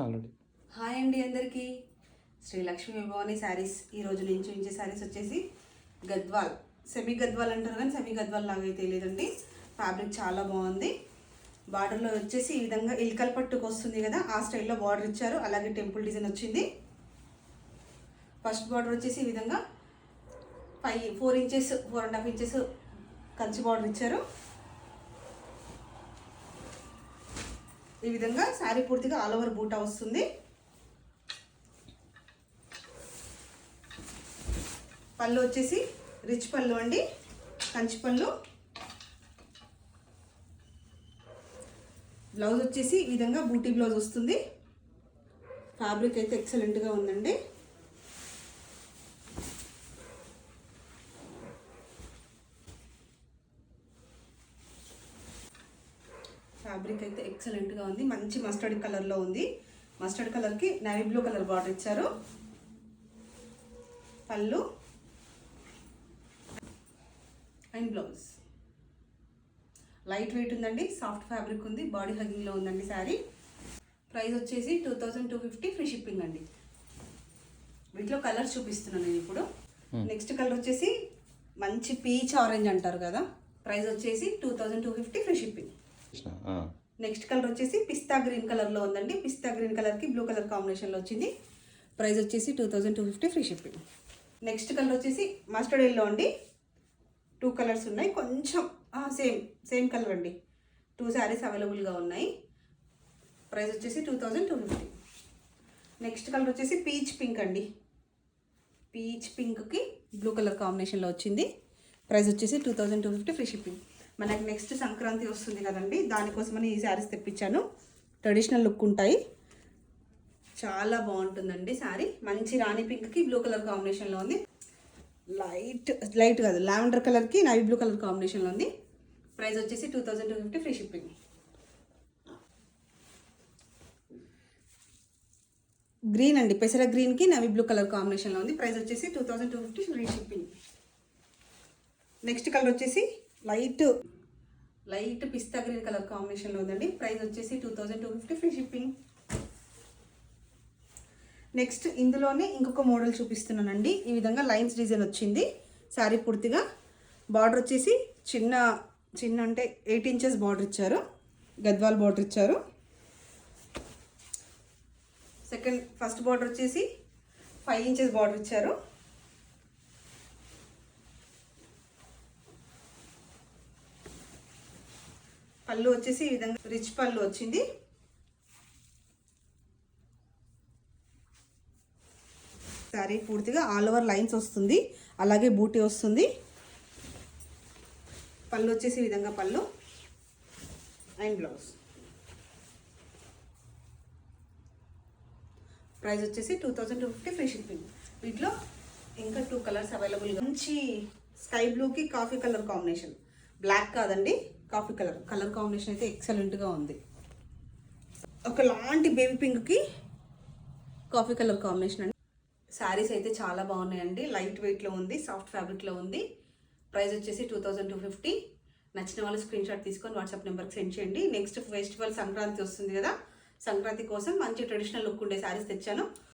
Already. Hi అండి అందరికీ. శ్రీ లక్ష్మీ భవాని శారీస్ ఈరోజు నేను చూపించే శారీస్ వచ్చేసి గద్వాల్, సెమీ గద్వాల్ అంటారు కానీ సెమీ గద్వాల్ లాగా అయితే లేదండి. ఫ్యాబ్రిక్ చాలా బాగుంది. బార్డర్లో వచ్చేసి ఈ విధంగా ఇల్కల పట్టుకు వస్తుంది కదా, ఆ స్టైల్లో బార్డర్ ఇచ్చారు. అలాగే టెంపుల్ డిజైన్ వచ్చింది. ఫస్ట్ బార్డర్ వచ్చేసి ఈ విధంగా 4 ఇంచెస్ 4.5 ఇంచెస్ కంచి బార్డర్ ఇచ్చారు. ఈ విధంగా శారీ పూర్తిగా ఆల్ ఓవర్ బూటా వస్తుంది. పళ్ళు వచ్చేసి రిచ్ పళ్ళు అండి, కంచి పళ్ళు. బ్లౌజ్ వచ్చేసి ఈ విధంగా బూటీ బ్లౌజ్ వస్తుంది. ఫ్యాబ్రిక్ అయితే ఎక్సలెంట్గా ఉందండి. ఫ్యాబ్రిక్ అయితే ఎక్సలెంట్గా ఉంది. మంచి మస్టర్డ్ కలర్లో ఉంది. మస్టర్డ్ కలర్కి నేవీ బ్లూ కలర్ బార్డర్ ఇచ్చారు. పళ్ళు అండ్ బ్లౌజ్ లైట్ వెయిట్ ఉందండి. సాఫ్ట్ ఫ్యాబ్రిక్ ఉంది. బాడీ హగ్గింగ్లో ఉందండి శారీ. ప్రైస్ వచ్చేసి 2250 ఫ్రీ షిప్పింగ్ అండి. వీటిలో కలర్స్ చూపిస్తున్నాను నేను ఇప్పుడు. నెక్స్ట్ కలర్ వచ్చేసి మంచి పీచ్ ఆరెంజ్ అంటారు కదా. ప్రైస్ వచ్చేసి 2250 ఫ్రీ షిప్పింగ్. నెక్స్ట్ కలర్ వచ్చేసి పిస్తా గ్రీన్ కలర్లో ఉందండి. పిస్తా గ్రీన్ కలర్కి బ్లూ కలర్ కాంబినేషన్లో వచ్చింది. ప్రైస్ వచ్చేసి 2250 ఫ్రీ షిప్పింగ్. నెక్స్ట్ కలర్ వచ్చేసి మస్టర్డ్ ఎల్లో అండి. 2 కలర్స్ ఉన్నాయి. కొంచెం సేమ్ కలర్ అండి. 2 శారీస్ అవైలబుల్గా ఉన్నాయి. ప్రైస్ వచ్చేసి 2250. నెక్స్ట్ కలర్ వచ్చేసి పీచ్ పింక్ అండి. పీచ్ పింక్కి బ్లూ కలర్ కాంబినేషన్లో వచ్చింది. ప్రైస్ వచ్చేసి 2250 ఫ్రీ షిప్పింగ్. మనకి నెక్స్ట్ సంక్రాంతి వస్తుంది కదండి, దానికోసమని ఈ శారీస్ తెప్పించాను. ట్రెడిషనల్ లుక్ ఉంటాయి. చాలా బాగుంటుందండి శారీ. మంచి రాణి పింక్కి బ్లూ కలర్ కాంబినేషన్లో ఉంది. లైట్ కాదు, లావెండర్ కలర్కి నవీ బ్లూ కలర్ కాంబినేషన్లో ఉంది. ప్రైస్ వచ్చేసి 2250 ఫ్రీ షిప్పింగ్. గ్రీన్ అండి, పెసర గ్రీన్కి నవీ బ్లూ కలర్ కాంబినేషన్లో ఉంది. ప్రైస్ వచ్చేసి 2250 ఫ్రీ షిప్పింగ్. నెక్స్ట్ కలర్ వచ్చేసి లైట్ పిస్తా గ్రీన్ కలర్ కాంబినేషన్లో ఉందండి. ప్రైస్ వచ్చేసి 2250 ఫ్రీ షిప్పింగ్. నెక్స్ట్ ఇందులోనే ఇంకొక మోడల్ చూపిస్తున్నానండి. ఈ విధంగా లైన్స్ డిజైన్ వచ్చింది శారీ పూర్తిగా. బార్డర్ వచ్చేసి చిన్న అంటే 8 ఇంచెస్ బార్డర్ ఇచ్చారు. గద్వాల్ బార్డర్ ఇచ్చారు. ఫస్ట్ బార్డర్ వచ్చేసి 5 ఇంచెస్ బార్డర్ ఇచ్చారు. పళ్ళు వచ్చేసి ఈ విధంగా రిచ్ పళ్ళు వచ్చింది. శారీ పూర్తిగా ఆల్ ఓవర్ లైన్స్ వస్తుంది. అలాగే బూటీ వస్తుంది. పళ్ళు వచ్చేసి ఈ విధంగా పళ్ళు అండ్ బ్లౌజ్. ప్రైస్ వచ్చేసి 2250 ఫ్రీ షిప్పింగ్. వీటిలో ఇంకా 2 కలర్స్ అవైలబుల్గా. మంచి స్కై బ్లూకి కాఫీ కలర్ కాంబినేషన్. బ్లాక్ కాదండి, కాఫీ కలర్ కాంబినేషన్ అయితే ఎక్సలెంట్గా ఉంది. ఒకలాంటి బేబీ పింక్కి కాఫీ కలర్ కాంబినేషన్ అండి. శారీస్ అయితే చాలా బాగున్నాయండి. లైట్ వెయిట్లో ఉంది, సాఫ్ట్ ఫ్యాబ్రిక్లో ఉంది. ప్రైస్ వచ్చేసి 2250. నచ్చిన వాళ్ళు స్క్రీన్ షాట్ తీసుకొని వాట్సాప్ నెంబర్కి సెండ్ చేయండి. నెక్స్ట్ ఫెస్టివల్ సంక్రాంతి వస్తుంది కదా, సంక్రాంతి కోసం మంచి ట్రెడిషనల్ లుక్ ఉండే శారీస్ తెచ్చాను.